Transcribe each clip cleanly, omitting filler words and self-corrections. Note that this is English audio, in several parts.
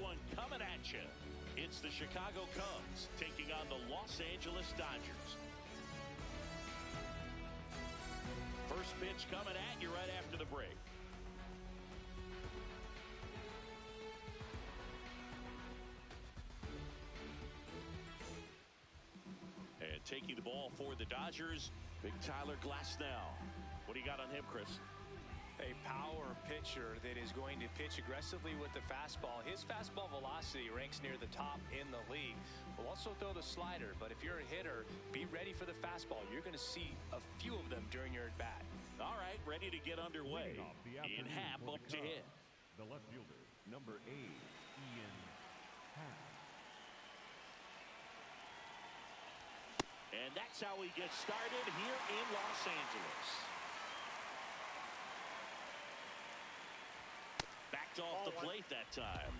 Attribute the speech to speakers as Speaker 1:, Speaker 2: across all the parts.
Speaker 1: one coming at you. It's the Chicago Cubs taking on the Los Angeles Dodgers. First pitch coming at you right after the break. And taking the ball for the Dodgers, Big Tyler Glasnow. What do you got on him, Chris?
Speaker 2: A power pitcher that is going to pitch aggressively with the fastball. His fastball velocity ranks near the top in the league. Will also throw the slider, but if you're a hitter, be ready for the fastball. You're going to see a few of them during your at-bat. All right, ready to get underway. Ian Happ up to hit.
Speaker 3: The left fielder, number 8, Ian Happ.
Speaker 1: And that's how we get started here in Los Angeles. Backed off the plate that time.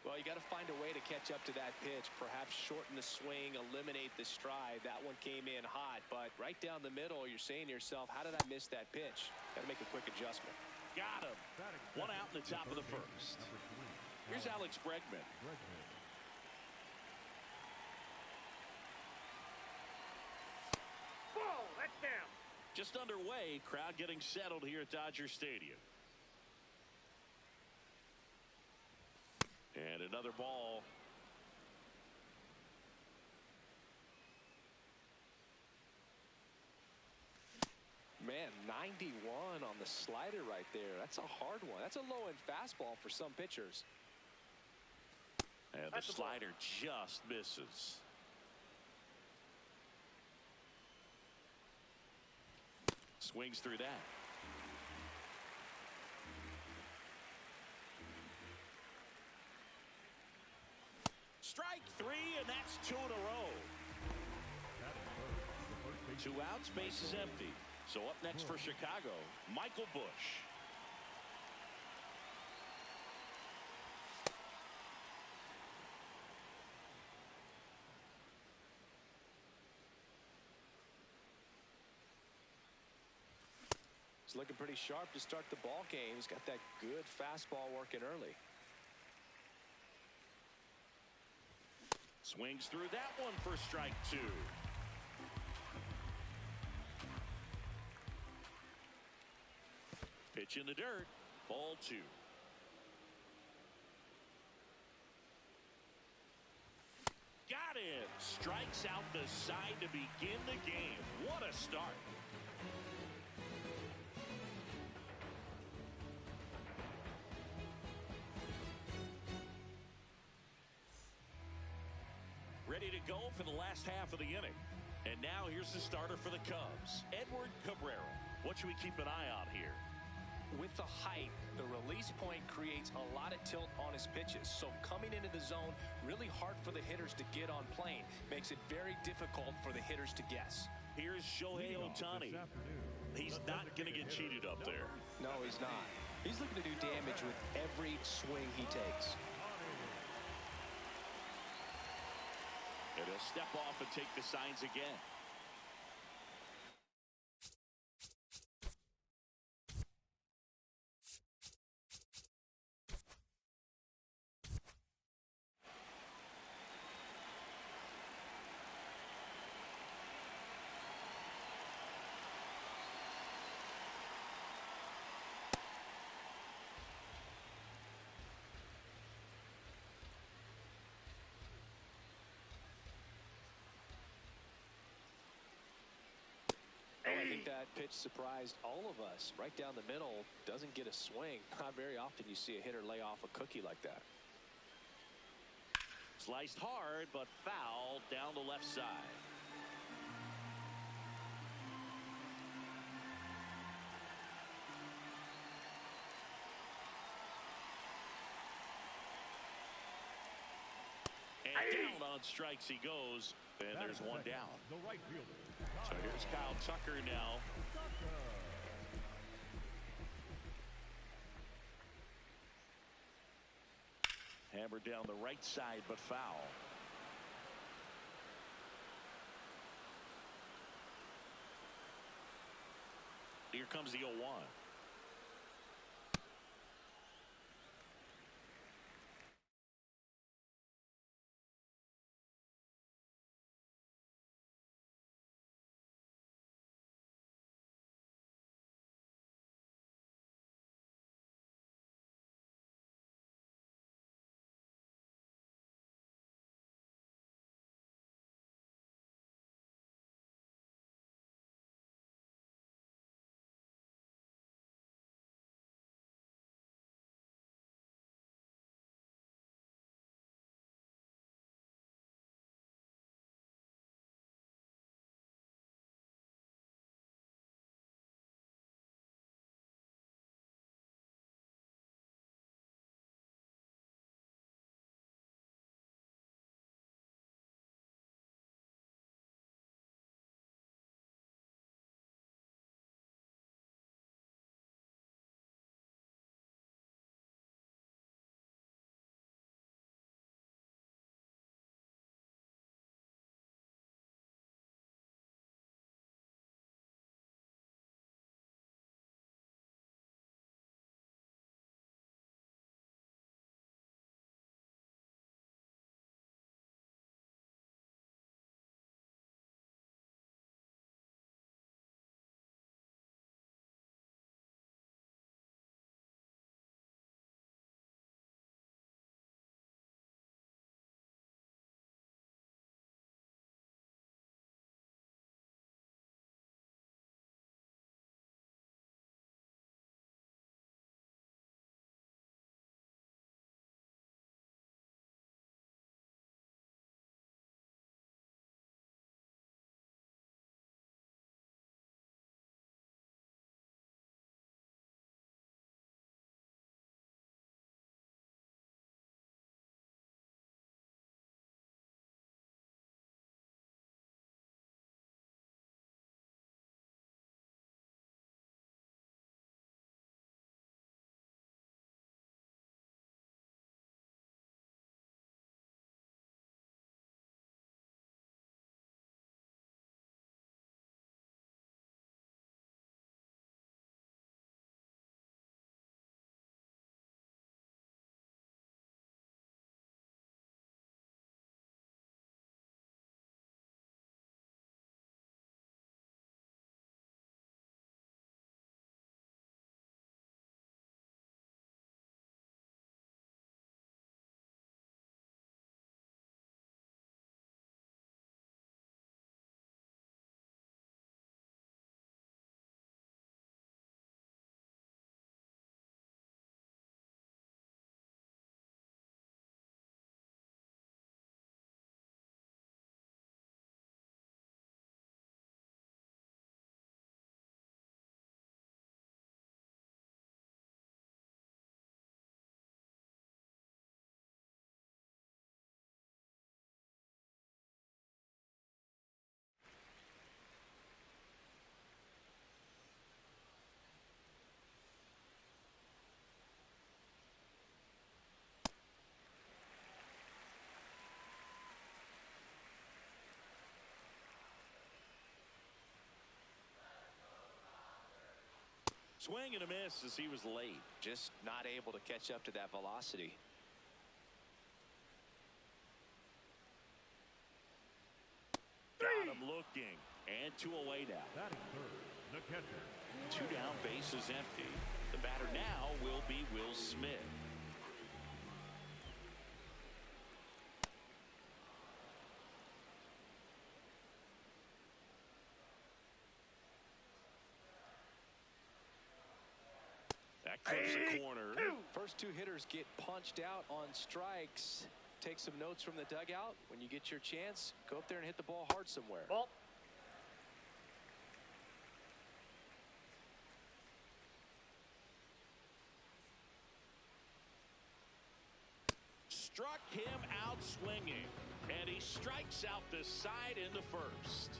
Speaker 2: Well, you got to find a way to catch up to that pitch, perhaps shorten the swing, eliminate the stride. That one came in hot, but right down the middle, you're saying to yourself, how did I miss that pitch? Got to make a quick adjustment.
Speaker 1: Got him. One out in the top of the first. Here's Alex Bregman.
Speaker 4: Ball, that's down.
Speaker 1: Just underway, crowd getting settled here at Dodger Stadium. And another ball.
Speaker 2: Man, 91 on the slider right there. That's a hard one. That's a low-end fastball for some pitchers.
Speaker 1: And the slider just misses. Swings through that. Strike three, and that's 2 in a row. 2 outs, base is empty. So up next for Chicago, Michael Busch.
Speaker 2: It's looking pretty sharp to start the ball game. He's got that good fastball working early.
Speaker 1: Swings through that one for strike 2. Pitch in the dirt. Ball 2. Got him. Strikes out the side to begin the game. What a start. Ready to go for the last half of the inning. And now here's the starter for the Cubs, Edward Cabrera. What should we keep an eye on here?
Speaker 2: With the height, the release point creates a lot of tilt on his pitches. So coming into the zone, really hard for the hitters to get on plane. Makes it very difficult for the hitters to guess.
Speaker 1: Here's Shohei Ohtani. He's not going to get cheated up there.
Speaker 2: No, he's not. He's looking to do damage with every swing he takes.
Speaker 1: And he'll step off and take the signs again.
Speaker 2: I think that pitch surprised all of us. Right down the middle, doesn't get a swing. Not very often you see a hitter lay off a cookie like that.
Speaker 1: Sliced hard, but foul down the left side. And down on strikes he goes, and there's one down.
Speaker 3: The right fielder.
Speaker 1: So here's Kyle Tucker now. Hammered down the right side, but foul. Here comes the 0-1. Swing and a miss as he was late.
Speaker 2: Just not able to catch up to that velocity.
Speaker 1: Got him looking. And 2 away now.
Speaker 3: Batting third, the catcher.
Speaker 1: 2 down, bases empty. The batter now will be Will Smith. That clips the corner.
Speaker 2: First 2 hitters get punched out on strikes. Take some notes from the dugout. When you get your chance, go up there and hit the ball hard somewhere.
Speaker 4: Ball.
Speaker 1: Struck him out swinging. And he strikes out the side into first.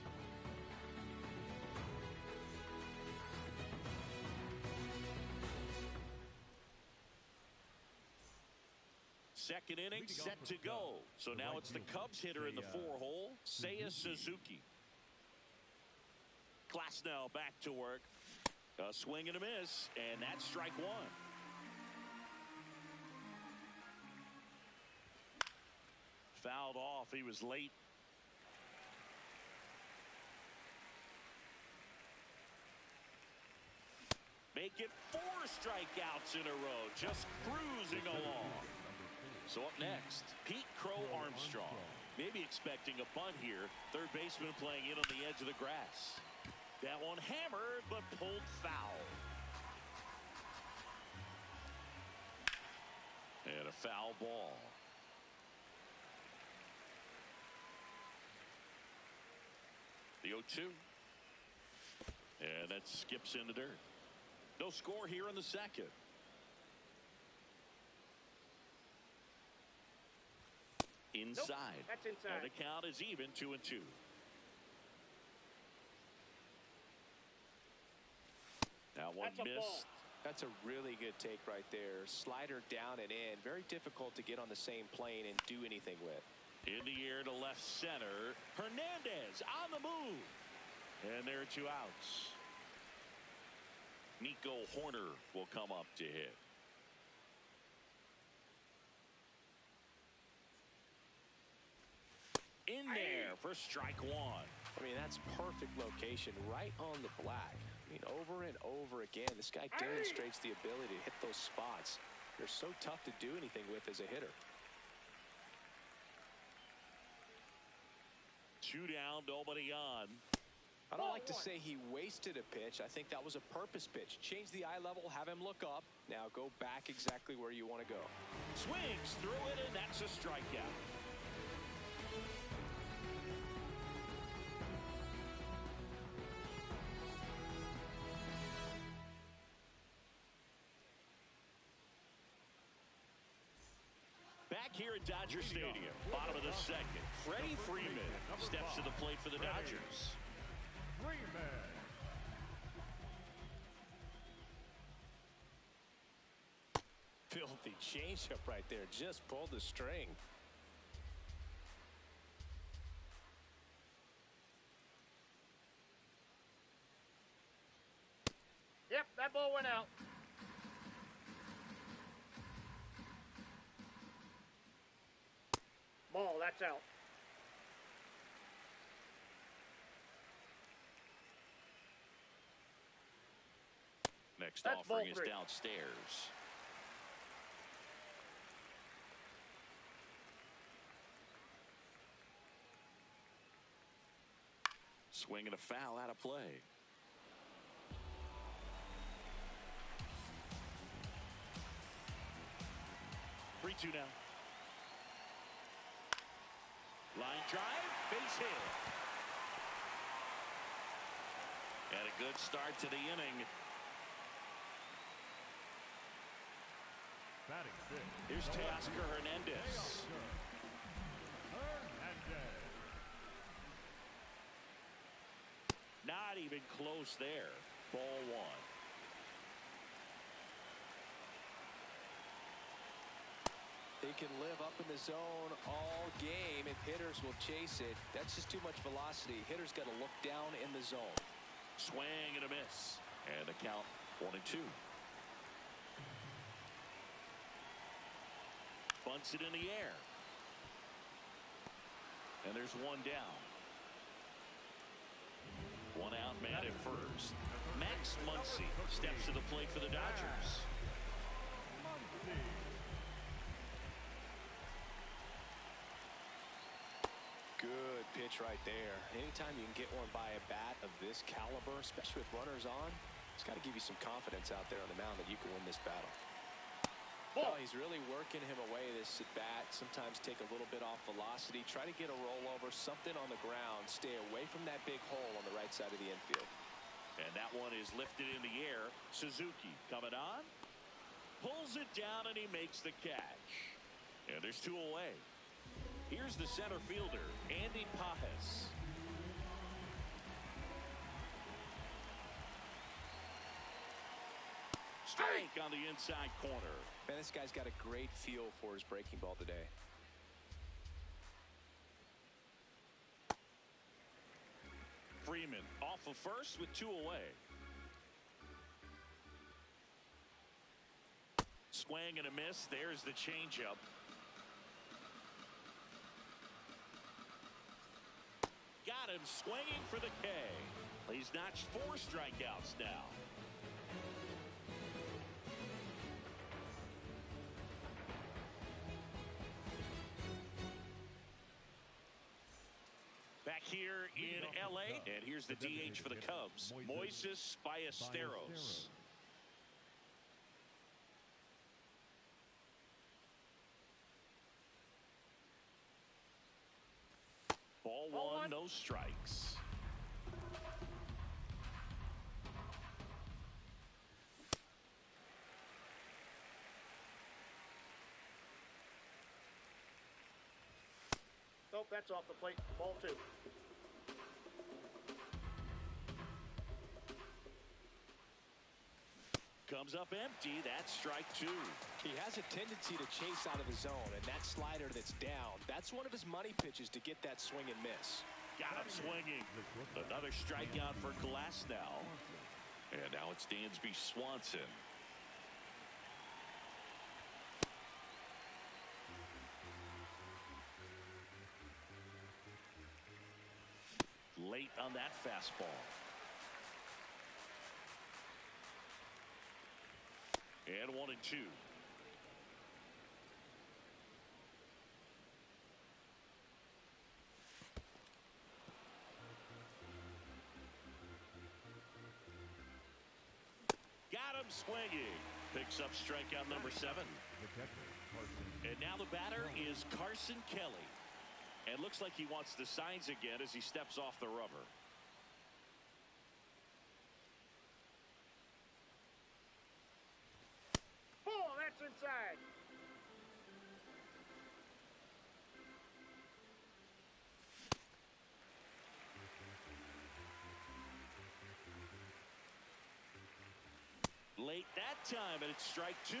Speaker 1: Second inning set to go. So now it's the Cubs hitter in the 4-hole, Seiya Suzuki. Glasnow back to work. A swing and a miss, and that's strike one. Fouled off. He was late. Make it 4 strikeouts in a row, just cruising along. So up next, Pete Crow Armstrong. Maybe expecting a bunt here. Third baseman playing in on the edge of the grass. That one hammered, but pulled foul. And a foul ball. The 0-2. And that skips in the dirt. No score here in the second. Inside.
Speaker 4: Nope, that's inside.
Speaker 1: And the count is even, 2-2. That one missed.
Speaker 2: That's a really good take right there. Slider down and in. Very difficult to get on the same plane and do anything with.
Speaker 1: In the air to left center. Hernandez on the move. And there are 2 outs. Nico Horner will come up to hit. In there for strike one.
Speaker 2: I mean, that's perfect location right on the black. I mean, over and over again, this guy demonstrates the ability to hit those spots. They're so tough to do anything with as a hitter.
Speaker 1: 2 down, nobody on.
Speaker 2: I don't like to say he wasted a pitch. I think that was a purpose pitch. Change the eye level, have him look up. Now go back exactly where you want to go.
Speaker 1: Swings through it, and that's a strikeout. Back here at Dodger Stadium, bottom of the second, Freddie Freeman steps to the plate for the Dodgers.
Speaker 2: Filthy changeup right there. Just pulled the string.
Speaker 4: Yep, that ball went out. Ball, that's out.
Speaker 1: Next
Speaker 4: That's
Speaker 1: offering is
Speaker 4: ball 3.
Speaker 1: downstairs. Swing and a foul out of play. Three-two now. Line drive, base hit. And a good start to the inning. Here's Teoscar Hernandez. Not even close there. Ball 1.
Speaker 2: They can live up in the zone all game if hitters will chase it. That's just too much velocity. Hitters got to look down in the zone.
Speaker 1: Swing and a miss. And the count 1-2. Bunts it in the air. And there's 1 down. 1 out, man at first. Max Muncy steps to the plate for the Dodgers.
Speaker 2: Good pitch right there. Anytime you can get one by a bat of this caliber, especially with runners on, it's got to give you some confidence out there on the mound that you can win this battle. Well, he's really working him away this at bat. Sometimes take a little bit off velocity. Try to get a rollover, something on the ground. Stay away from that big hole on the right side of the infield.
Speaker 1: And that one is lifted in the air. Suzuki coming on. Pulls it down and he makes the catch. And there's 2 away. Here's the center fielder, Andy Pajes. Strike on the inside corner.
Speaker 2: Man, this guy's got a great feel for his breaking ball today.
Speaker 1: Freeman off of first with 2 away. swing and a miss. There's the changeup. Got him swinging for the K. He's notched 4 strikeouts now. Back here in L.A., and here's the DH for the Cubs, Moises Ballesteros. Ball one, no strikes.
Speaker 4: Nope, that's off the plate. Ball 2.
Speaker 1: Comes up empty. That's strike 2.
Speaker 2: He has a tendency to chase out of the zone, and that slider that's down, that's one of his money pitches to get that swing and miss.
Speaker 1: Got him swinging. Another strikeout for Glass now. And now it's Dansby Swanson. Late on that fastball. And 1-2. Got him swinging. Picks up strikeout number 7. And now the batter is Carson Kelly. And looks like he wants the signs again as he steps off the rubber.
Speaker 4: Oh, that's inside.
Speaker 1: Late that time, and it's strike 2.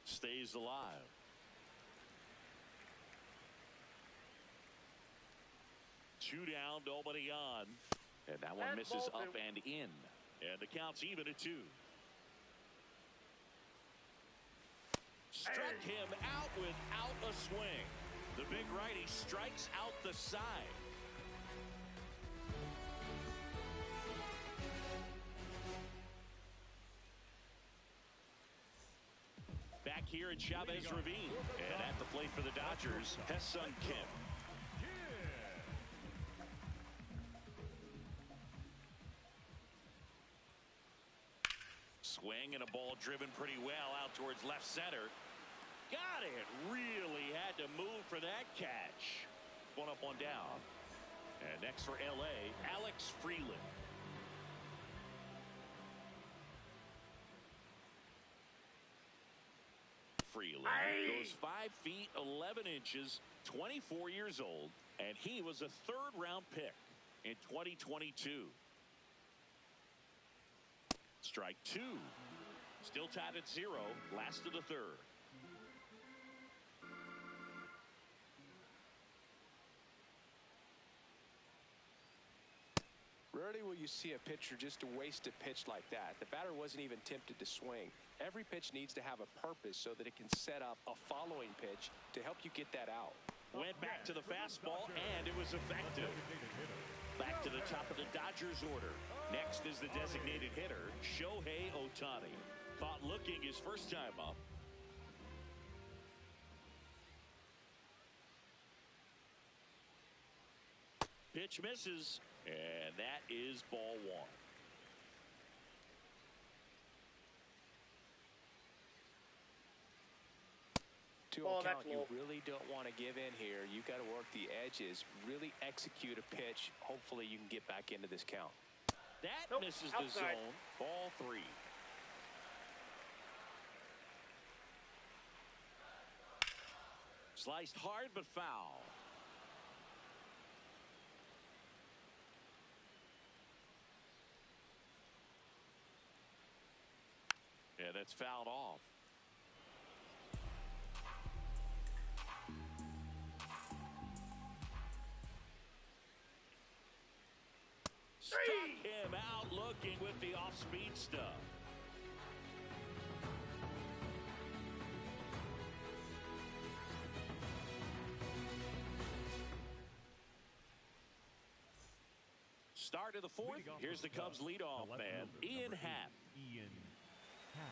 Speaker 1: Stays alive. Two down, nobody on. And that one misses up and in. And the count's even at 2. Struck him out without a swing. The big righty strikes out the side. Back here at Chavez Ravine. And at the plate for the Dodgers, Hessun Kim. Swing and a ball driven pretty well out towards left center. Got it. Really had to move for that catch. One up, one down. And next for L.A., Alex Freeland. Freeland goes 5 feet 11 inches, 24 years old, and he was a third-round pick in 2022. Strike 2. Still tied at 0. Last of the third.
Speaker 2: Rarely will you see a pitcher just to waste a pitch like that. The batter wasn't even tempted to swing. Every pitch needs to have a purpose so that it can set up a following pitch to help you get that out.
Speaker 1: Went back to the fastball, and it was effective. Back to the top of the Dodgers order. Next is the designated hitter, Shohei Ohtani. Caught looking his first time up. Pitch misses, and that is ball 1.
Speaker 2: To a count, you really don't want to give in here. You got to work the edges, really execute a pitch. Hopefully you can get back into this count.
Speaker 1: That misses the zone. Ball 3. Sliced hard but foul. Yeah, that's fouled off. Struck him out looking with the off-speed stuff. Start of the fourth. Here's the Cubs leadoff man, Ian Happ.
Speaker 3: Ian Happ.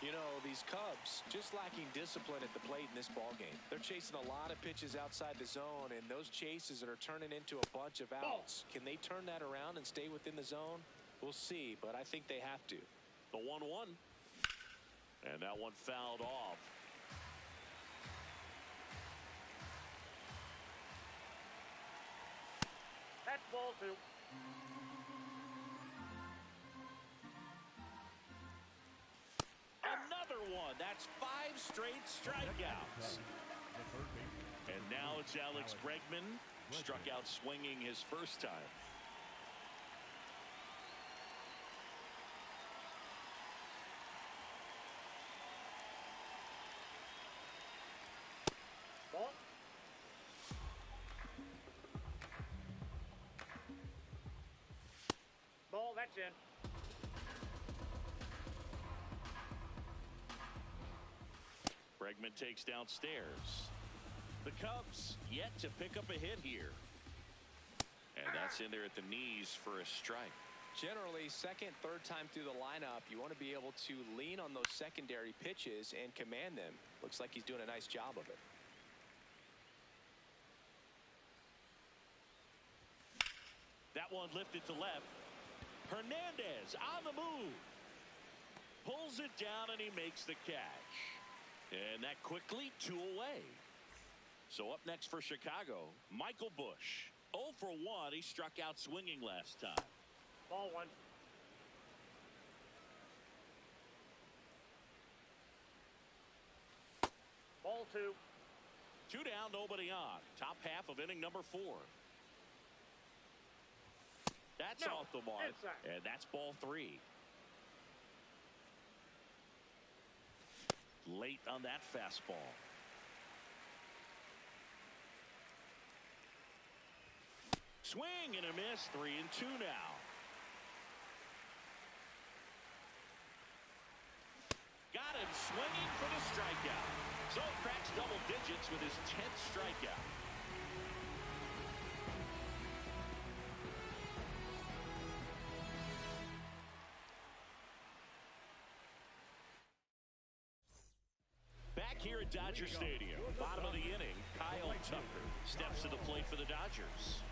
Speaker 2: You know, these Cubs just lacking discipline at the plate in this ballgame. They're chasing a lot of pitches outside the zone, and those chases are turning into a bunch of outs. Can they turn that around and stay within the zone? We'll see, but I think they have to.
Speaker 1: The 1-1. And that one fouled off.
Speaker 4: That's ball 2.
Speaker 1: Another one. That's 5 straight strikeouts. And now it's Alex Bregman. Struck out swinging his first time.
Speaker 4: Ball. Ball, that's in.
Speaker 1: Bregman takes downstairs. The Cubs yet to pick up a hit here. And that's in there at the knees for a strike.
Speaker 2: Generally, second, third time through the lineup, you want to be able to lean on those secondary pitches and command them. Looks like he's doing a nice job of it.
Speaker 1: That one lifted to left. Hernandez on the move. Pulls it down and he makes the catch. And that quickly 2 away. So up next for Chicago, Michael Busch. 0 for 1. He struck out swinging last time.
Speaker 4: Ball 1. Ball 2.
Speaker 1: 2 down, nobody on. Top half of inning number 4. That's off the mark.
Speaker 4: Inside.
Speaker 1: And that's ball 3. Late on that fastball. Swing and a miss. 3-2 now. Got him swinging for the strikeout. So cracks double digits with his 10th strikeout. Back here at Dodger Stadium, bottom of the inning, Kyle Tucker steps to the plate for the Dodgers.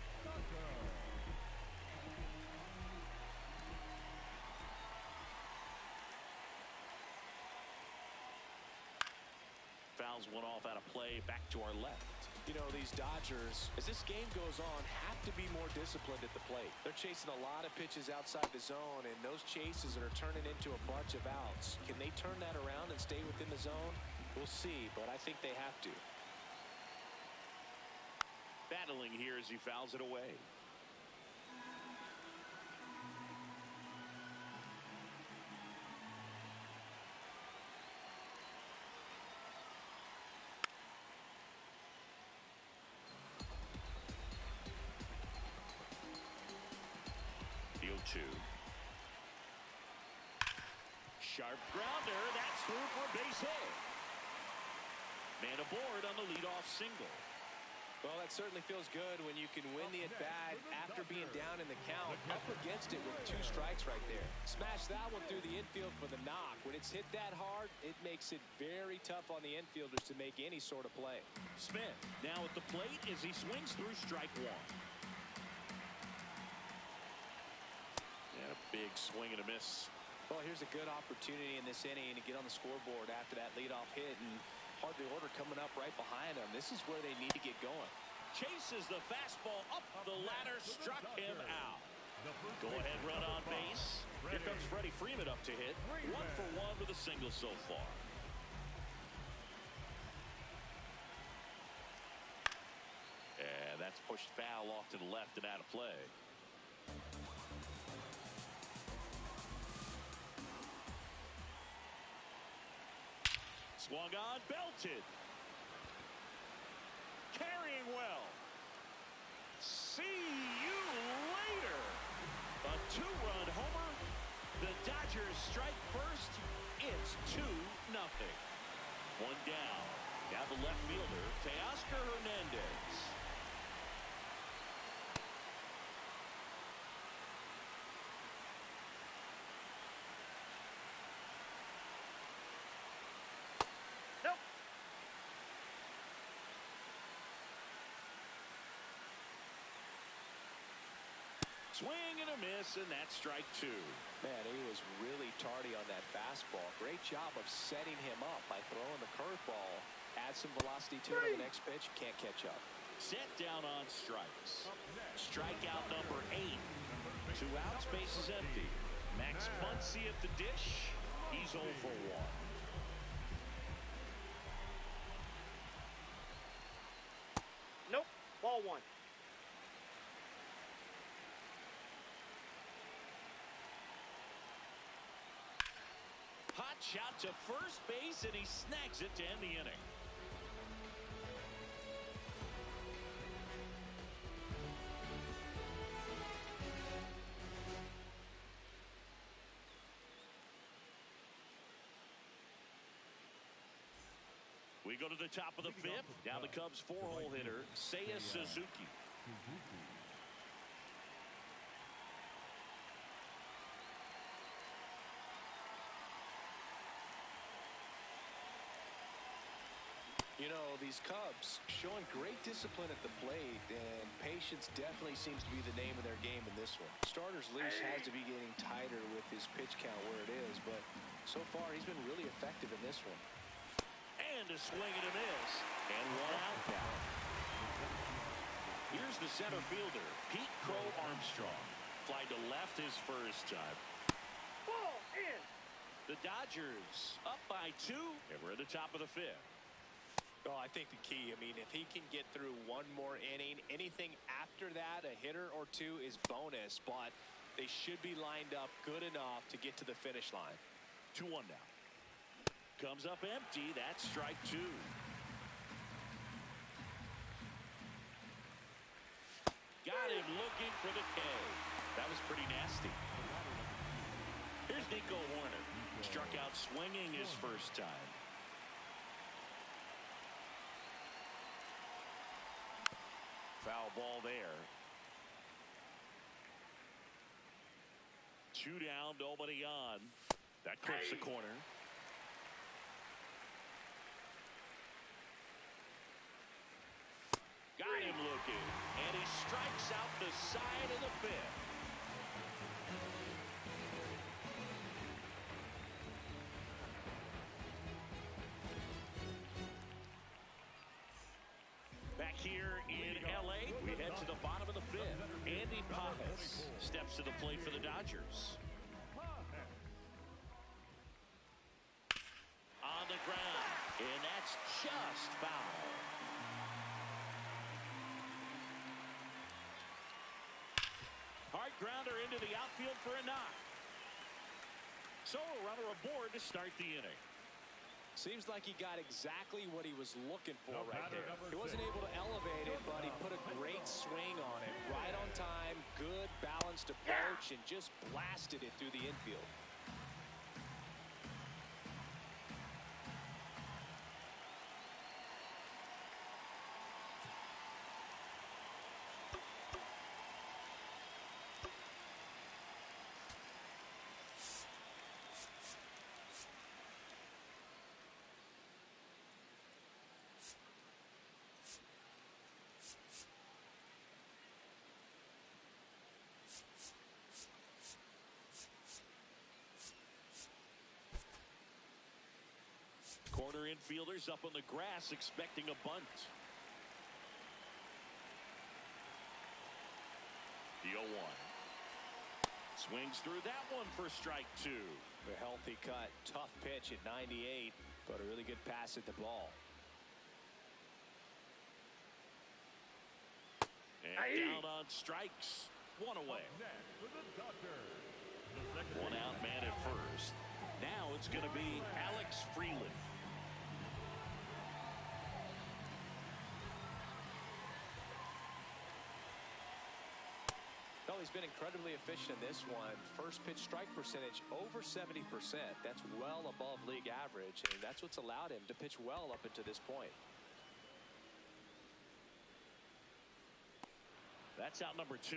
Speaker 1: Fouls one off out of play, back to our left.
Speaker 2: You know, these Dodgers, as this game goes on, have to be more disciplined at the plate. They're chasing a lot of pitches outside the zone, and those chases are turning into a bunch of outs. Can they turn that around and stay within the zone? We'll see, but I think they have to.
Speaker 1: Battling here as he fouls it away. The 0-2. Sharp grounder. That's through for a base hit. Man aboard on the leadoff single.
Speaker 2: Well, that certainly feels good when you can win the at-bat after being down in the count. Up against it with 2 strikes right there. Smash that one through the infield for the knock. When it's hit that hard, it makes it very tough on the infielders to make any sort of play.
Speaker 1: Smith now at the plate as he swings through strike 1. And a big swing and a miss.
Speaker 2: Well, here's a good opportunity in this inning to get on the scoreboard after that leadoff hit, and hardly order coming up right behind them. This is where they need to get going.
Speaker 1: Chases the fastball up the ladder, struck him out. Go ahead run on base. Here comes Freddie Freeman up to hit. 1 for 1 with a single so far. And that's pushed foul off to the left and out of play. Swung on, belted. Carrying well. See you later. A two-run homer. The Dodgers strike first. It's 2-0. One down. Now the left fielder, Teoscar Hernandez.
Speaker 4: Nope.
Speaker 1: Swing and a miss, and that's strike 2.
Speaker 2: Man, he was really tardy on that fastball. Great job of setting him up by throwing the curveball. Add some velocity to it on the next pitch. Can't catch up.
Speaker 1: Set down on strikes. Strikeout number 8. 2 outs, base is empty. Max Muncy at the dish. He's 0 for 1.
Speaker 4: Nope. Ball 1.
Speaker 1: Hot shot to first base, and he snags it to end the inning. We go to the top of the 5th. Now the Cubs 4-hole hitter, Seiya Suzuki.
Speaker 2: You know, these Cubs showing great discipline at the plate, and patience definitely seems to be the name of their game in this one. Starter's leash has to be getting tighter with his pitch count where it is, but so far he's been really effective in this one.
Speaker 1: And a swing and a miss. And 1 out now. Here's the center fielder, Pete Crow Armstrong. Fly to left his first time.
Speaker 4: Ball in.
Speaker 1: The Dodgers up by 2, and we're at the top of the 5th.
Speaker 2: Oh, I think the key, I mean, if he can get through one more inning, anything after that, a hitter or 2 is bonus, but they should be lined up good enough to get to the finish line.
Speaker 1: 2-1 now. Comes up empty. That's strike 2. Got him looking for the K. That was pretty nasty. Here's Nico Warner. Struck out swinging his first time. Foul ball there. 2 down, nobody on. That clips the corner. Got him looking, and he strikes out the side of the 5th. Back here in L.A., we head to the bottom of the 5th. Andy Pajes steps to the plate for the Dodgers. On the ground, and that's just foul. Hard grounder into the outfield for a knock. So a runner aboard to start the inning.
Speaker 2: Seems like he got exactly what he was looking for right there. He wasn't able to elevate it, but he put a great swing on it. Right on time, good balanced approach, and just blasted it through the infield.
Speaker 1: Corner infielders up on the grass expecting a bunt. The 0-1. Swings through that one for strike 2.
Speaker 2: A healthy cut, tough pitch at 98, but a really good pass at the ball.
Speaker 1: And down on strikes. 1 away. 1 out man at first. Now it's going to be Alex Freeland.
Speaker 2: Well, he's been incredibly efficient in this one. First pitch strike percentage over 70%. That's well above league average, and that's what's allowed him to pitch well up until this point.
Speaker 1: That's out number 2.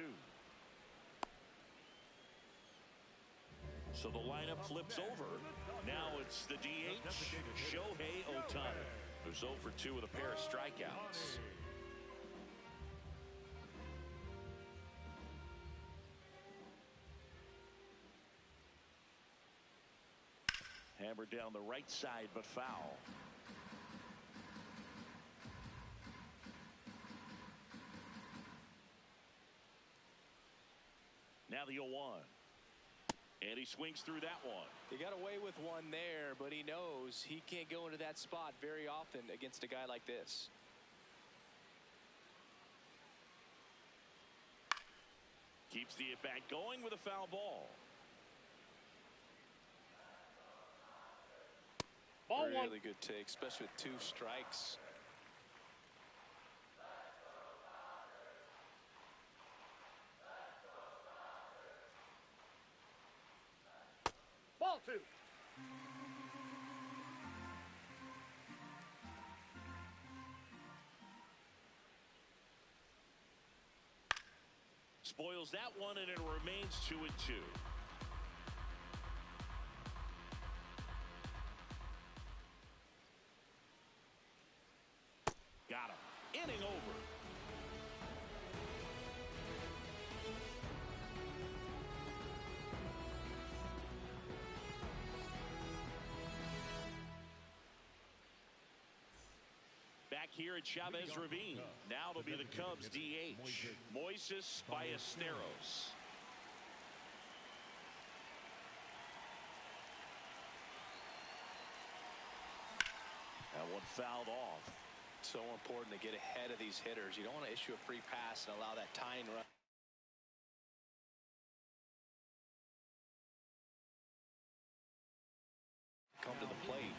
Speaker 1: So the lineup flips over. Now it's the DH, Shohei Ohtani, who's 0 for 2 with a pair of strikeouts. Hammered down the right side, but foul. Now the 0-1. And he swings through that one.
Speaker 2: He got away with one there, but he knows he can't go into that spot very often against a guy like this.
Speaker 1: Keeps the at-bat going with a foul ball.
Speaker 4: Ball one.
Speaker 2: Really good take, especially with 2 strikes.
Speaker 4: Ball 2.
Speaker 1: Spoils that one, and it remains 2-2. Got him. Inning over. Back here at Chavez Ravine. Now it'll be the Cubs DH, Moises Ballesteros. That one fouled off.
Speaker 2: So important to get ahead of these hitters. You don't want to issue a free pass and allow that tying run. Come to the plate.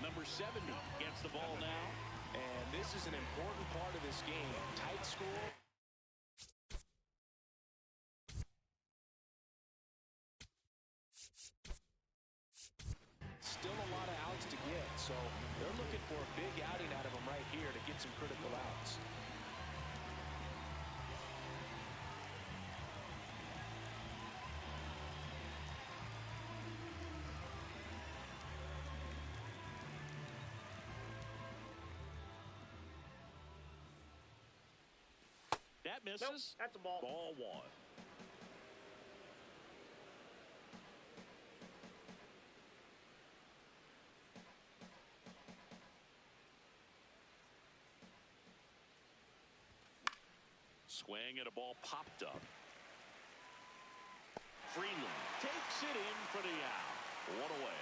Speaker 1: Number 70 gets the ball now.
Speaker 2: And this is an important part of this game. Tight score. Still a lot of outs to get, so they're looking for a big outing out of him right here to get some critical outs.
Speaker 1: That misses.
Speaker 4: Nope, that's a ball.
Speaker 1: Ball 1. Swing and a ball popped up. Freeland takes it in for the out. 1 away.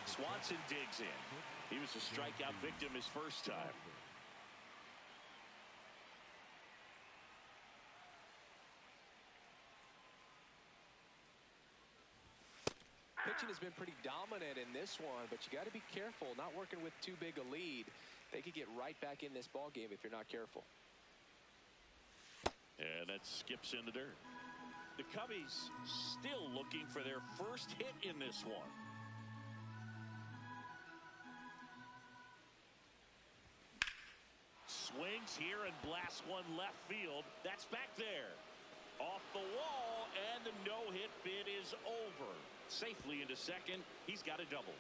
Speaker 1: Swanson digs in. He was a strikeout victim his first time.
Speaker 2: Pitching has been pretty dominant in this one, but you got to be careful, not working with too big a lead. They could get right back in this ball game if you're not careful.
Speaker 1: And that skips in the dirt. The Cubbies still looking for their first hit in this one. Swings here and blasts one left field. That's back there. Off the wall, and the no-hit bid is over. Safely into second. He's got a double.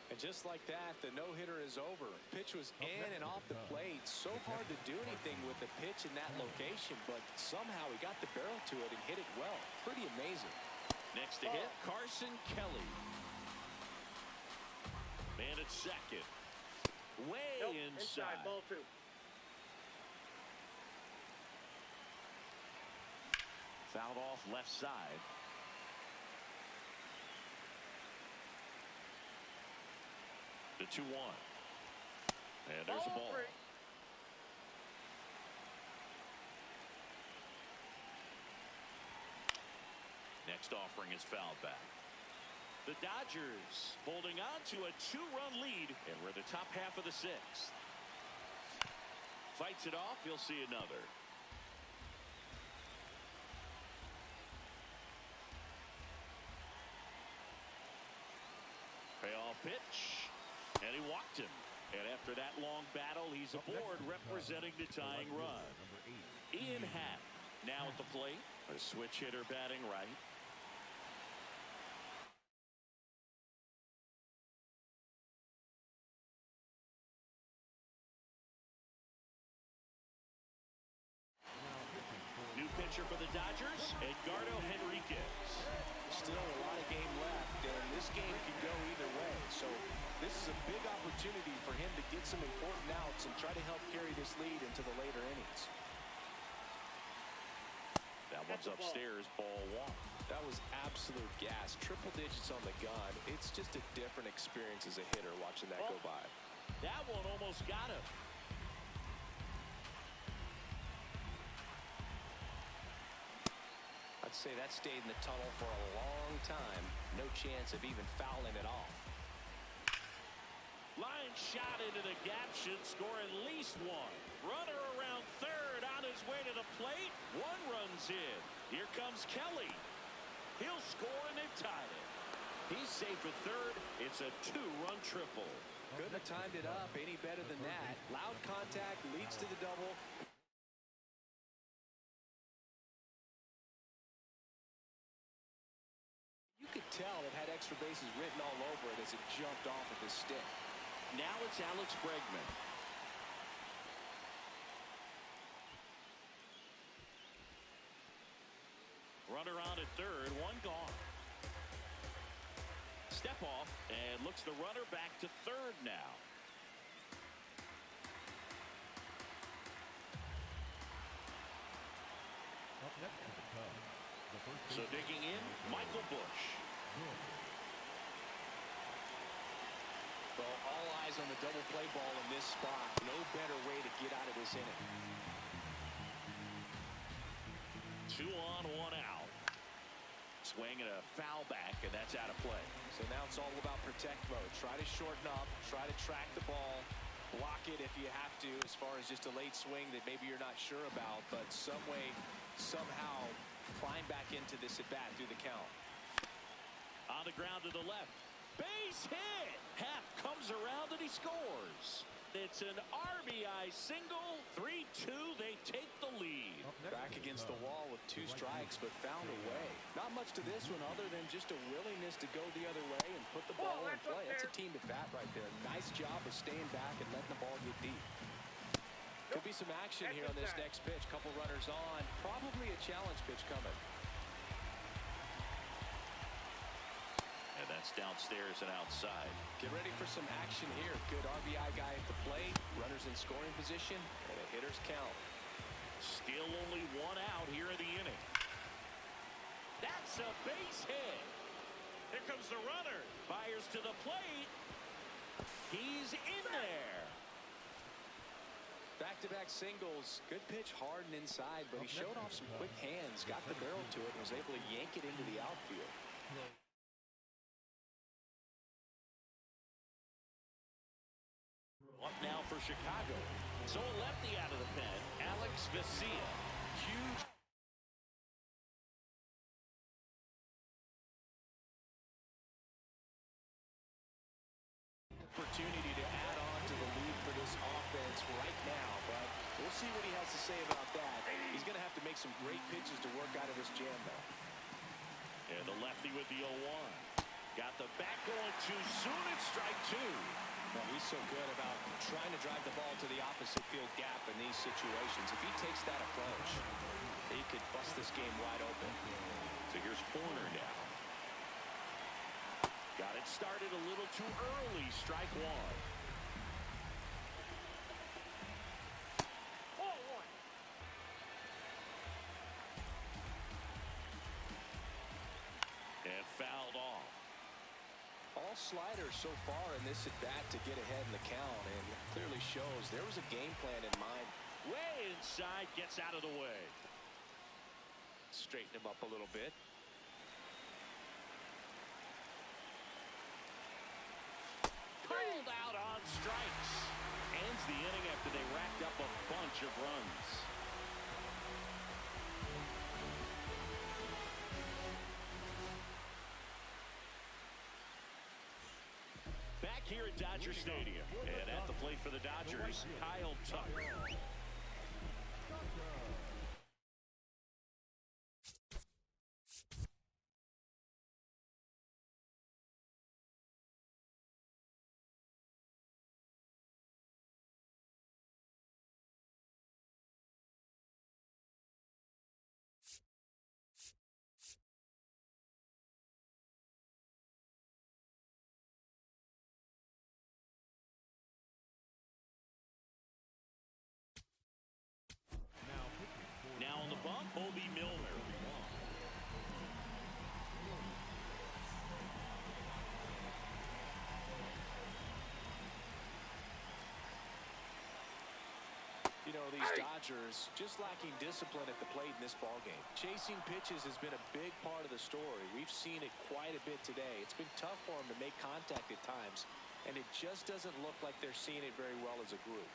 Speaker 2: And just like that, the no-hitter is over. Pitch was in and off the plate. So hard to do anything with the pitch in that location, but somehow he got the barrel to it and hit it well. Pretty amazing.
Speaker 1: Next to hit, Carson Kelly. Man at second. Way inside.
Speaker 4: Ball 2.
Speaker 1: Fouled off left side. The 2-1. And there's a ball. Next offering is fouled back. The Dodgers holding on to a 2-run lead, and we're in the top half of the 6th. Fights it off. You'll see another. pitch, and he walked him. And after that long battle, he's aboard representing the tying run. Ian Happ now at the plate. A switch hitter batting right. New pitcher for the Dodgers, Edgardo Henriquez.
Speaker 2: Still a lot of game left, and this game can go either way. So this is a big opportunity for him to get some important outs and try to help carry this lead into the later innings.
Speaker 1: That one's upstairs, ball one.
Speaker 2: That was absolute gas. Triple digits on the gun. It's just a different experience as a hitter watching that go by.
Speaker 1: That one almost got him.
Speaker 2: I'd say that stayed in the tunnel for a long time. No chance of even fouling it off.
Speaker 1: Line shot into the gap should score at least one. Runner around third on his way to the plate. One runs in. Here comes Kelly. He'll score and they've tied it. He's safe at third. It's a two-run triple.
Speaker 2: Couldn't have timed it up any better than that. Loud contact leads to the double. You could tell it had extra bases written all over it as it jumped off of his stick.
Speaker 1: Now it's Alex Bregman. Runner on at third, one gone. Step off and looks the runner back to third now.
Speaker 3: Up next to the Cubs, the first
Speaker 1: So digging in, Michael Bush.
Speaker 2: Well, all eyes on the double play ball in this spot. No better way to get out of this inning.
Speaker 1: 2 on, 1 out. Swing and a foul back, and that's out of play.
Speaker 2: So now it's all about protect mode. Try to shorten up, try to track the ball, block it if you have to, as far as just a late swing that maybe you're not sure about, but some way, somehow climb back into this at bat through the count.
Speaker 1: On the ground to the left. Base hit. Happ comes around and he scores. It's an RBI single. 3-2. They take the lead.
Speaker 2: Back against the wall with 2 strikes, but found a way. Not much to this one other than just a willingness to go the other way and put the ball in play. That's a team at bat right there. Nice job of staying back and letting the ball get deep. Could be some action here on this next pitch. Couple runners on. Probably a challenge pitch coming.
Speaker 1: And that's downstairs and outside.
Speaker 2: Get ready for some action here. Good RBI guy at the plate. Runners in scoring position. And a hitter's count.
Speaker 1: Still only 1 out here in the inning. That's a base hit. Here comes the runner. Fires to the plate. He's in there.
Speaker 2: Back-to-back singles. Good pitch hard and inside, but he showed off some quick hands. Got the barrel to it and was able to yank it into the outfield.
Speaker 1: Up now for Chicago. So a lefty out of the pen, Alex Vesia. Huge.
Speaker 2: Opportunity to add on to the lead for this offense right now, but we'll see what he has to say about that. He's going to have to make some great pitches to work out of this jam, though.
Speaker 1: And the lefty with the 0-1. Got the back going too soon. It's strike 2.
Speaker 2: Well, he's so good about trying to drive the ball to the opposite field gap in these situations. If he takes that approach, he could bust this game wide open.
Speaker 1: So here's Horner now. Got it started a little too early. Strike 1.
Speaker 4: Ball 1.
Speaker 1: And fouled off.
Speaker 2: All sliders so far in this at-bat to get ahead in the count, and it clearly shows there was a game plan in mind.
Speaker 1: Way inside, gets out of the way.
Speaker 2: Straighten him up a little bit.
Speaker 1: Pulled out on strikes. Ends the inning after they racked up a bunch of runs. Dodger Stadium. And at the plate for the Dodgers, Kyle Tucker. Now on the bump, Obi Milner.
Speaker 2: You know, these Dodgers just lacking discipline at the plate in this ballgame. Chasing pitches has been a big part of the story. We've seen it quite a bit today. It's been tough for them to make contact at times, and it just doesn't look like they're seeing it very well as a group.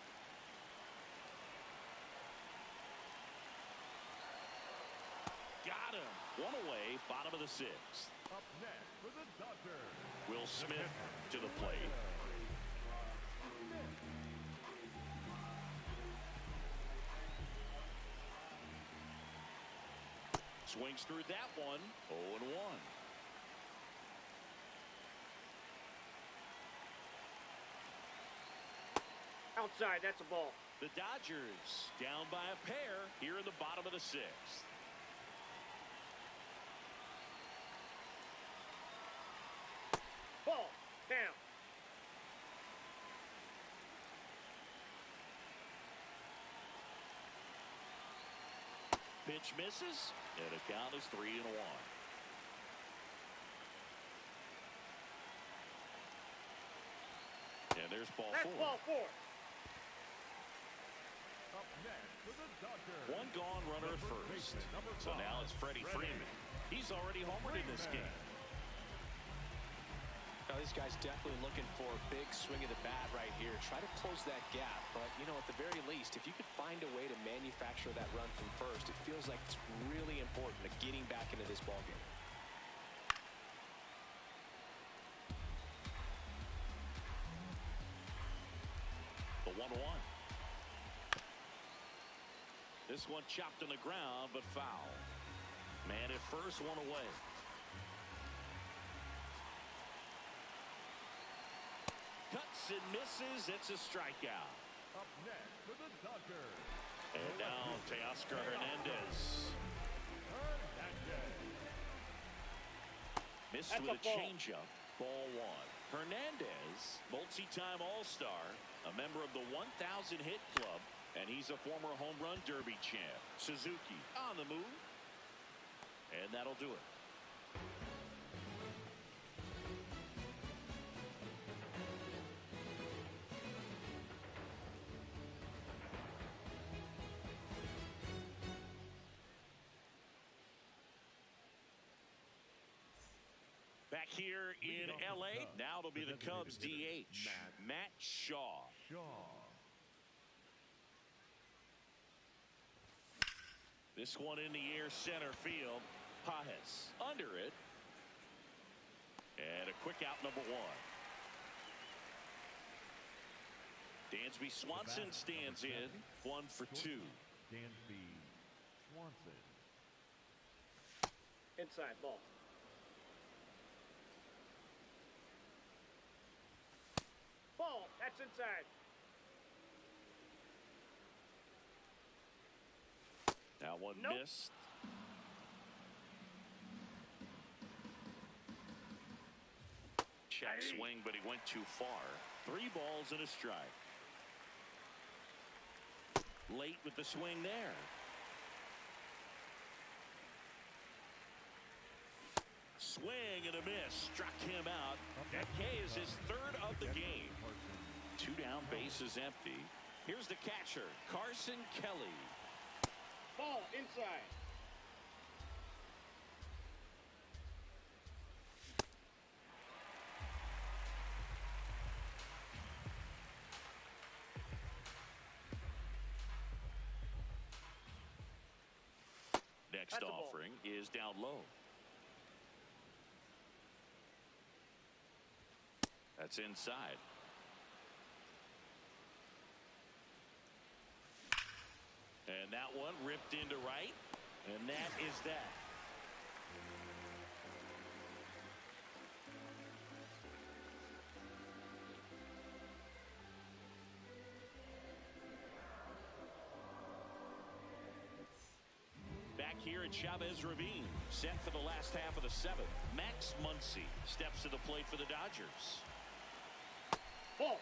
Speaker 1: Got him. One away, bottom of the sixth.
Speaker 3: Up next for the Dodgers,
Speaker 1: Will Smith to the plate. Swings through that one. 0-1.
Speaker 4: Outside, that's a ball.
Speaker 1: The Dodgers down by a pair here in the bottom of the sixth.
Speaker 4: Ball. Down.
Speaker 1: Pitch misses, and the count is 3-1. And there's ball
Speaker 4: That's
Speaker 1: four.
Speaker 4: ball 4.
Speaker 3: up next for the Dodgers.
Speaker 1: One gone runner at first. So now it's Freddie Freeman. He's already homered in this game.
Speaker 2: Now, this guy's definitely looking for a big swing of the bat right here. Try to close that gap. But, you know, at the very least, if you could find a way to manufacture that run from first, it feels like it's really important to getting back into this ballgame.
Speaker 1: The 1-1. This one chopped on the ground, but foul. Man at first, one away. Cuts and misses. It's a strikeout.
Speaker 3: Up next for the Dodgers,
Speaker 1: And now Teoscar Hernandez. Missed
Speaker 4: That's
Speaker 1: with
Speaker 4: a
Speaker 1: a
Speaker 4: ball.
Speaker 1: changeup. Ball one. Hernandez, multi-time All-Star, a member of the 1,000 hit club, and he's a former home run derby champ. Suzuki on the move, and that'll do it. Back here in L.A., now it'll be the Cubs DH, Matt Shaw. This one in the air center field. Pajes under it. And a quick out, number one. Dansby Swanson stands in. 1 for 2.
Speaker 3: Dansby Swanson.
Speaker 4: Inside, ball. Ball. That's inside.
Speaker 1: That one
Speaker 4: Nope.
Speaker 1: missed. Check swing, but he went too far. 3 balls and a strike. Late with the swing there. Swing and a miss. Struck him out. That K is his 3rd of the game. 2 down, bases empty. Here's the catcher, Carson Kelly.
Speaker 4: Ball. Inside.
Speaker 1: Next
Speaker 4: That's a ball.
Speaker 1: offering is down low. That's inside. And that one ripped into right. And that is that. Back here at Chavez Ravine, set for the last half of the seventh. Max Muncy steps to the plate for the Dodgers.
Speaker 4: Ball.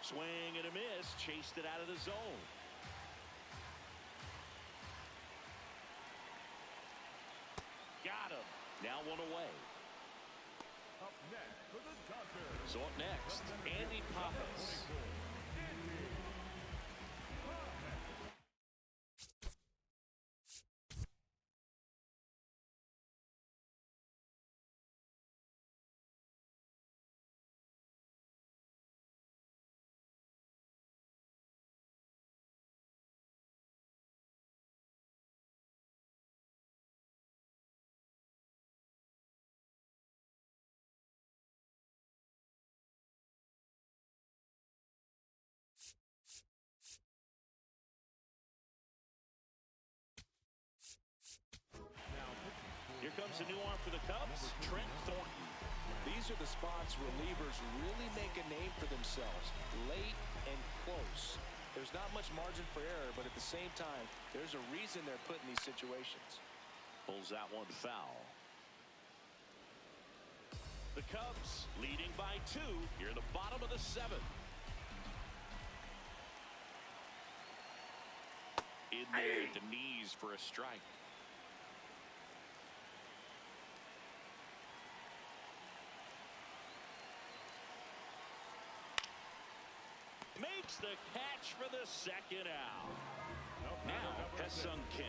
Speaker 1: Swing and a miss, chased it out of the zone. Got him. Now one away.
Speaker 3: Up next for the Dodgers.
Speaker 1: So up next, Andy Pappas. Here comes a new arm for the Cubs, Trent Thornton.
Speaker 2: These are the spots relievers really make a name for themselves, late and close. There's not much margin for error, but at the same time, there's a reason they're put in these situations.
Speaker 1: Pulls that one foul. The Cubs leading by 2 here in the bottom of the seventh. In there at the knees for a strike. Makes the catch for the second out. Now, Ha-Seong Kim.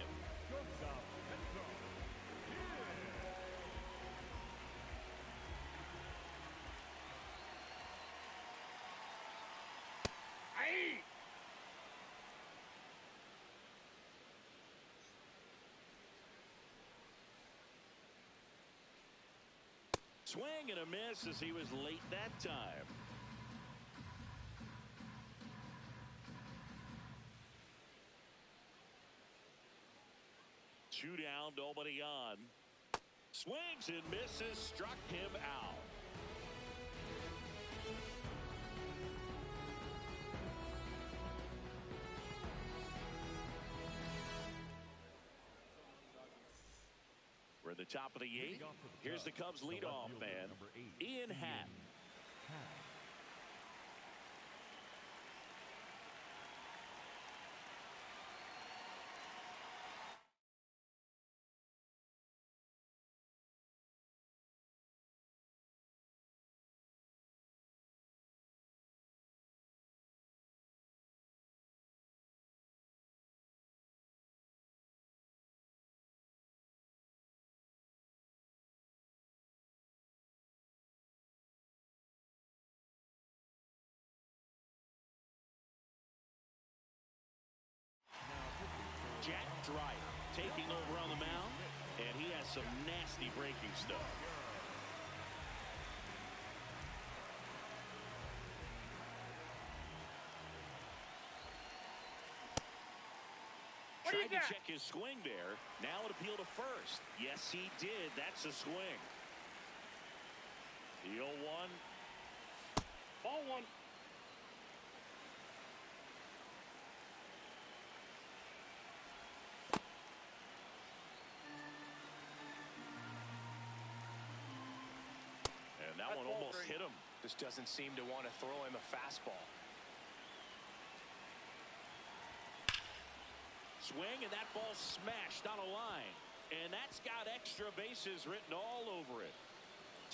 Speaker 1: Swing and a miss as he was late that time. Two down, nobody on. Swings and misses, struck him out. We're at the top of the 8th. Here's the Cubs leadoff man, Ian Happ. Jack Dreyer taking over on the mound, and he has some nasty breaking stuff. Tried to check his swing there. Now it appealed to first. Yes, he did. That's a swing. The 0-1.
Speaker 4: Ball 1.
Speaker 1: And that one almost hit him.
Speaker 2: Just doesn't seem to want to throw him a fastball.
Speaker 1: Swing, and that ball smashed on a line. And that's got extra bases written all over it.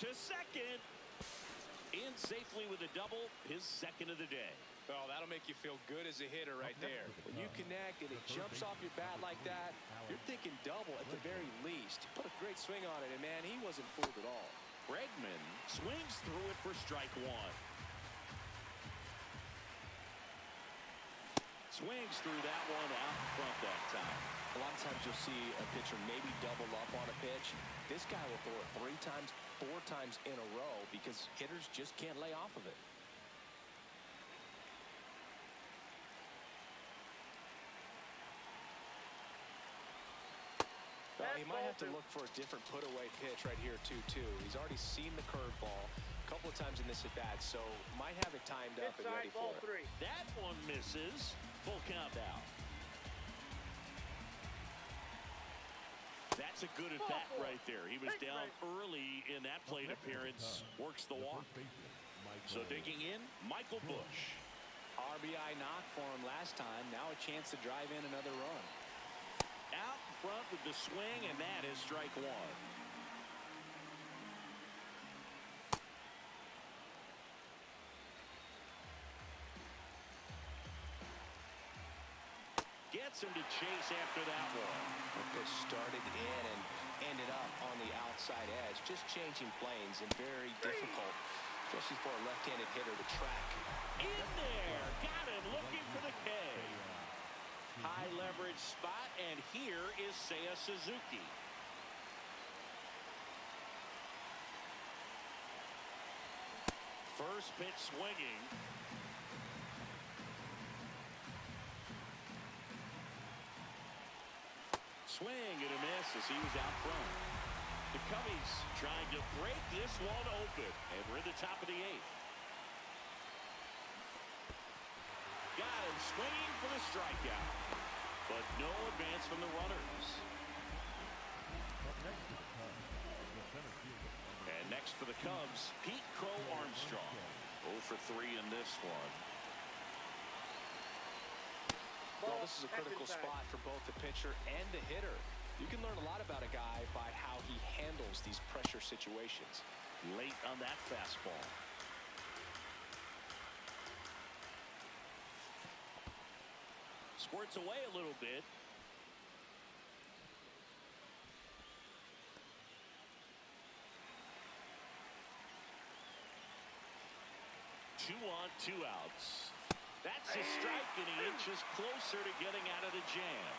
Speaker 1: To second. In safely with a double, his second of the day.
Speaker 2: Well, that'll make you feel good as a hitter right there. When you connect and it jumps off your bat like that, you're thinking double at the very least. Put a great swing on it, and man, he wasn't fooled at all.
Speaker 1: Bregman swings through it for strike 1. Swings through that one out in front that time.
Speaker 2: A lot of times you'll see a pitcher maybe double up on a pitch. This guy will throw it 3 times, 4 times in a row because hitters just can't lay off of it. Well, he might have to look for a different put-away pitch right here, too. He's already seen the curveball a couple of times in this at-bat, so might have it timed up and ready for it.
Speaker 1: That one misses. Full count out. That's a good at-bat right there. He was down early in that plate appearance. Works the walk. So digging in, Michael Busch.
Speaker 2: RBI knock for him last time. Now a chance to drive in another run.
Speaker 1: Out in front with the swing, and that is strike one. Gets him to chase after that one.
Speaker 2: The pitch started in and ended up on the outside edge. Just changing planes and very difficult, especially for a left-handed hitter to track.
Speaker 1: In there. Got him looking for the K. High leverage spot, and here is Seiya Suzuki. First pitch swinging. Swing and a miss as he was out front. The Cubbies trying to break this one open, and we're in the top of the 8th. Got him swinging for the strikeout, but no advance from the runners. And next for the Cubs, Pete Crow Armstrong. 0 for 3 in this one.
Speaker 2: Well, this is a critical spot for both the pitcher and the hitter. You can learn a lot about a guy by how he handles these pressure situations.
Speaker 1: Late on that fastball. Squirts away a little bit. Two on, 2 outs. That's a strike, and he inches closer to getting out of the jam.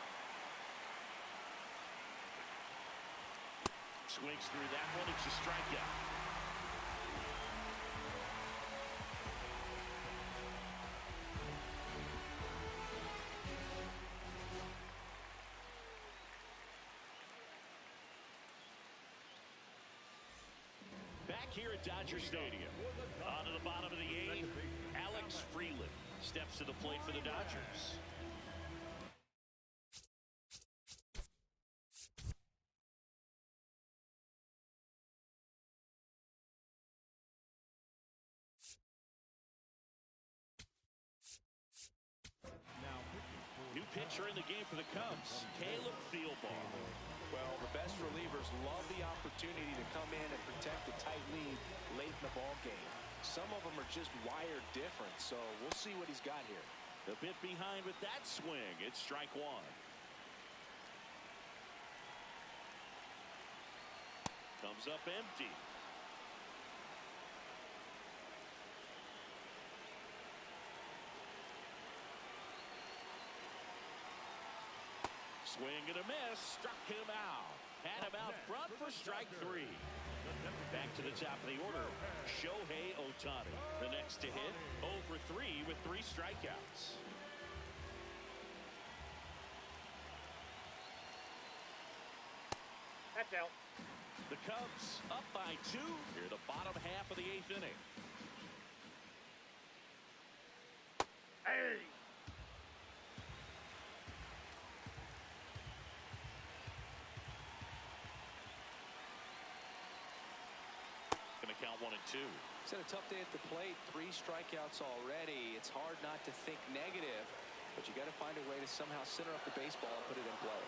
Speaker 1: Swings through that one. It's a strikeout. Back here at Dodger Stadium. On to the bottom of the 8th, Alex Freeland steps to the plate for the Dodgers. New pitcher in the game for the Cubs, Caleb Thielbar.
Speaker 2: Well, the best relievers love the opportunity to come in and protect a tight lead late in the ball game. Some of them are just wired different, so we'll see what he's got here.
Speaker 1: A bit behind with that swing. It's strike one. Comes up empty. Swing and a miss. Struck him out. Had him out front for strike 3. Back to the top of the order, Shohei Ohtani. The next to hit, 0 for 3 with 3 strikeouts.
Speaker 4: That's out.
Speaker 1: The Cubs up by 2 here the bottom half of the 8th inning.
Speaker 4: Hey!
Speaker 1: Count 1 and 2.
Speaker 2: It's had a tough day at the plate. 3 strikeouts already. It's hard not to think negative, but you got to find a way to somehow center up the baseball and put it in play.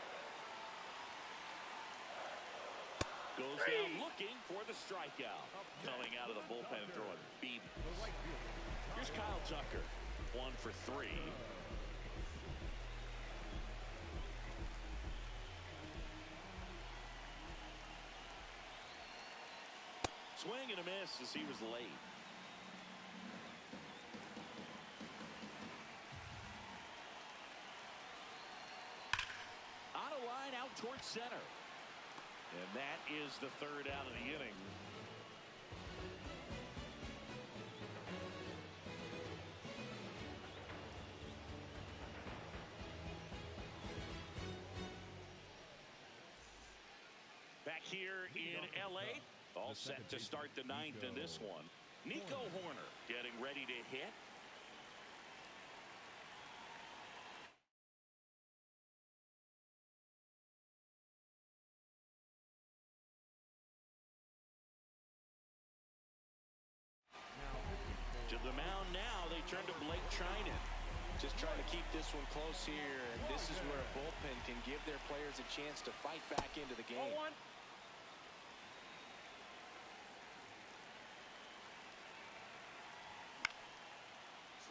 Speaker 1: Goes down looking for the strikeout. Coming out of the bullpen throwing beat. Here's Kyle Tucker. 1 for 3. Swing and a miss as he was late. center. And that is the third out of the inning. Back here in L.A., all set to start the ninth in this one. Nico Horner getting ready to hit. To the mound now, they turn to Blake Trinan.
Speaker 2: Just trying to keep this one close here, and this is where a bullpen can give their players a chance to fight back into the game.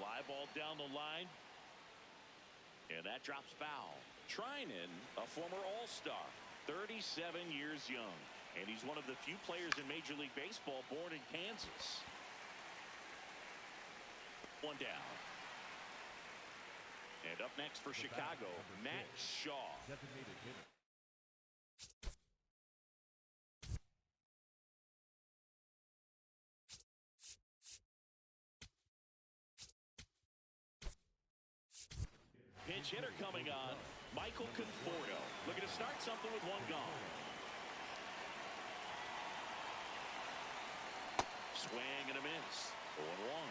Speaker 1: Fly ball down the line. And that drops foul. Trinan, a former All-Star, 37 years young. And he's one of the few players in Major League Baseball born in Kansas. One down. And up next for Chicago, Matt Shaw.
Speaker 3: Designated hitter.
Speaker 1: Pinch hitter coming on, Michael Conforto. Looking to start something with one gone. Swing and a miss. 0-1.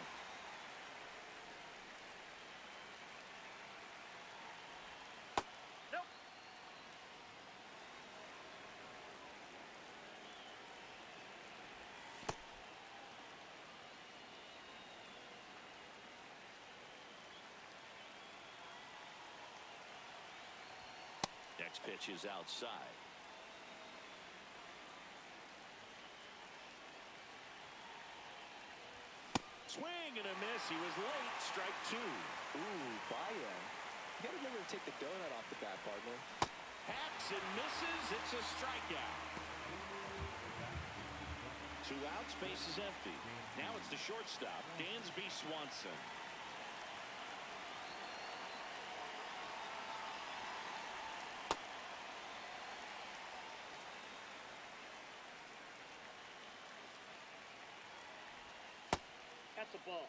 Speaker 1: Next pitch is outside. Swing and a miss. He was late. Strike two.
Speaker 2: Ooh, buy-in. You got to remember to take the donut off the bat, partner.
Speaker 1: Hacks and misses. It's a strikeout. 2 outs. Base is empty. Now it's the shortstop, Dansby Swanson.
Speaker 4: That's a ball.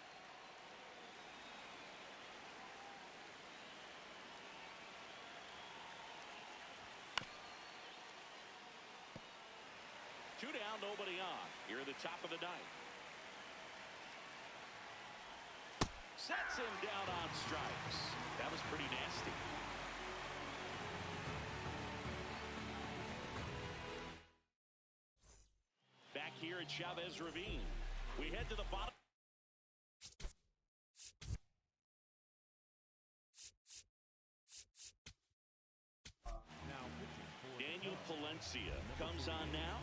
Speaker 1: Two down, nobody on. Here at the top of the ninth. Sets him down on strikes. That was pretty nasty. Back here at Chavez Ravine. We head to the bottom. Daniel Palencia comes on now.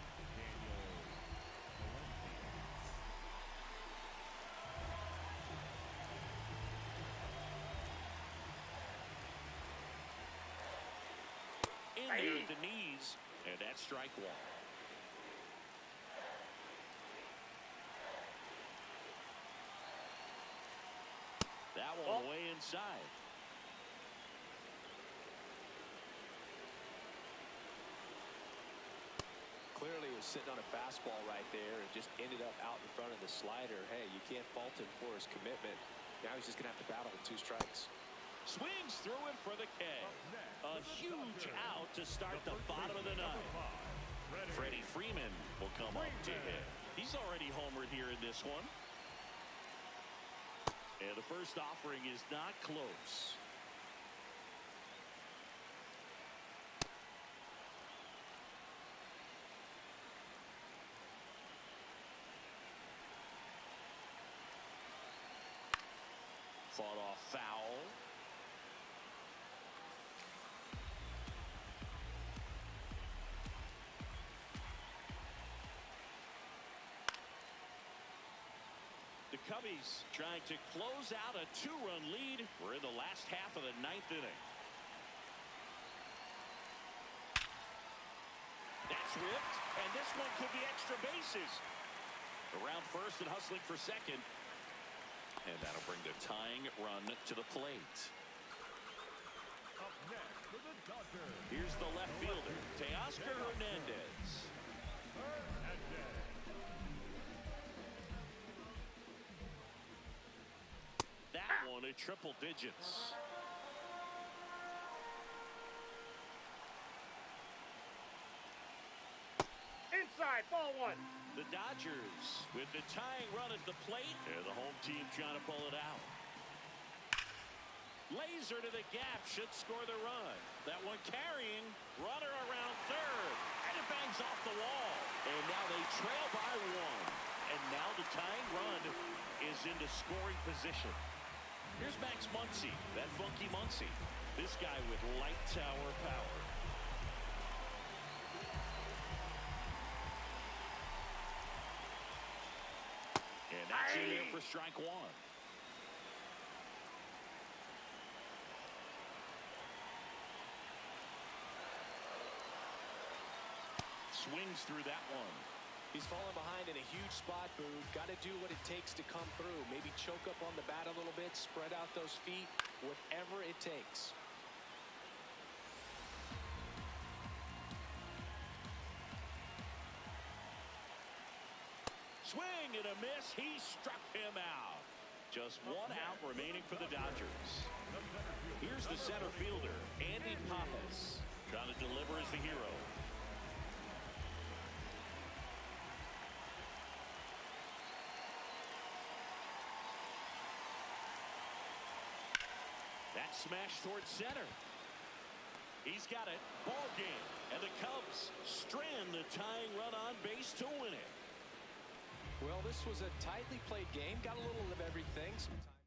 Speaker 1: In there at the knees, and that's strike one. That one way inside.
Speaker 2: Clearly was sitting on a fastball right there and just ended up out in front of the slider. Hey, you can't fault him for his commitment. Now he's just going to have to battle with 2 strikes.
Speaker 1: Swings through it for the K. A huge out to start the bottom of the ninth. Freddie Freeman will come up to hit. He's already homered here in this one. And the first offering is not close. Fought off foul. The Cubbies trying to close out a 2-run lead. We're in the last half of the ninth inning. That's ripped, and this one could be extra bases. Around first and hustling for second. And that'll bring the tying run to the plate.
Speaker 3: Up next, for the Dodgers.
Speaker 1: Here's the left fielder, Teoscar Hernandez. That one at triple digits.
Speaker 4: Inside, ball one.
Speaker 1: The Dodgers with the tying run at the plate. And the home team trying to pull it out. Laser to the gap, should score the run. That one carrying, runner around third. And it bangs off the wall. And now they trail by one. And now the tying run is into scoring position. Here's Max Muncy, that funky Muncy. This guy with light tower power. And that's in there for strike one. Swings through that one.
Speaker 2: He's fallen behind in a huge spot, Boog. Got to do what it takes to come through. Maybe choke up on the bat a little bit, spread out those feet, whatever it takes.
Speaker 1: Swing and a miss. He struck him out. Just one out remaining for the Dodgers. Here's the center fielder, Andy Pappas. Trying to deliver as the hero. That smash towards center. He's got it. Ball game. And the Cubs strand the tying run on base to win it.
Speaker 2: Well, this was a tightly played game. Got a little of everything. Sometimes